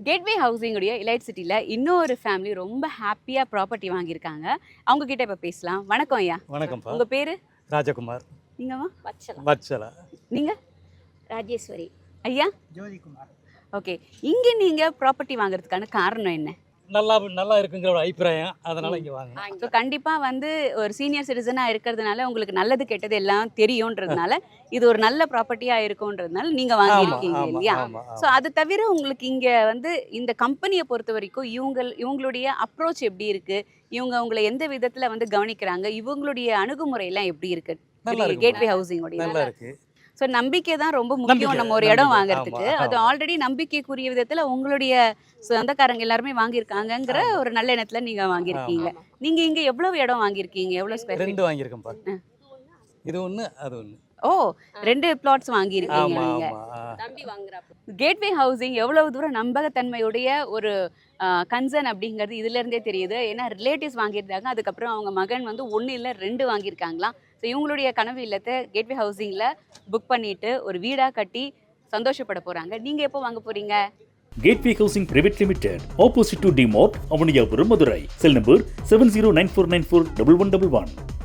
Gateway ஹவுசிங்குடைய elite சிட்டியில் இன்னொரு family ரொம்ப ஹாப்பியாக ப்ராப்பர்ட்டி வாங்கியிருக்காங்க. அவங்க கிட்ட இப்போ பேசலாம். வணக்கம் ஐயா. வணக்கம்ப்பா. உங்கள் பேர்? ராஜகுமார். நீங்கம்மா? வட்சலா. நீங்கள்? ராஜேஸ்வரி. ஐயா? ஜோதிகுமார். ஓகே. இங்கே நீங்கள் ப்ராப்பர்ட்டி காரணம் என்ன? நல்லா இருக்குங்கிற ஒரு அபிப்பிராயம், அதனால இங்கே வாங்க. ஸோ கண்டிப்பாக ஒரு சீனியர் சிட்டிசனாக இருக்கிறதுனால உங்களுக்கு நல்லது கெட்டது எல்லாம் தெரியுன்றதுனால இது ஒரு நல்ல ப்ராப்பர்ட்டியாக இருக்குன்றதுனால நீங்கள் வாங்கியிருக்கீங்க இல்லையா? ஸோ அது தவிர உங்களுக்கு இங்கே இந்த கம்பெனியை பொறுத்த வரைக்கும் இவங்களுடைய அப்ரோச் எப்படி இருக்குது, இவங்க உங்களை எந்த விதத்தில் கவனிக்கிறாங்க, இவங்களுடைய அணுகுமுறையெல்லாம் எப்படி இருக்குது கேட்வே ஹவுசிங்கோடைய? நல்லா இருக்கு. ஸோ நம்பிக்கை தான் ரொம்ப முக்கியம் நம்ம ஒரு இடம் வாங்குறதுக்கு. அது ஆல்ரெடி நம்பிக்கைக்குரிய விதத்தில் உங்களுடைய சொந்தக்காரங்க எல்லாருமே வாங்கியிருக்காங்கங்கிற ஒரு நல்ல எண்ணத்தில் நீங்கள் வாங்கியிருக்கீங்க. நீங்கள் இங்கே எவ்வளவு இடம் வாங்கியிருக்கீங்க? எவ்வளோ ஸ்கொயர் ஃபீட்? 2 வாங்கியிருக்கேன்ப்பா. இது ஒன்று அது ஒன்று. ஓ, 2 பிளாட்ஸ் வாங்கியிருக்கீங்க நீங்க. தம்பி வாங்குறாப்பு. கேட்வே ஹவுசிங் எவ்வளவு தூரம் நம்பகத்தன்மையுடைய ஒரு கன்சர்ன் அப்படிங்கிறது இதுல இருந்தே தெரியுது. ஏன்னா ரிலேட்டிவ்ஸ் வாங்கியிருந்தாங்க, அதுக்கப்புறம் அவங்க மகன் 1 இல்லை 2 வாங்கியிருக்காங்களாம். ஸோ இவங்களுடைய கனவு இல்லத்தை கேட்வே ஹவுசிங்ல புக் பண்ணிட்டு ஒரு வீடா கட்டி சந்தோஷப்பட போறாங்க. நீங்க எப்போ வாங்க போறீங்க? Gateway Housing Private Limited, opposite to D Mart, Avaniyapuram, Madurai. Cell number 7094941111.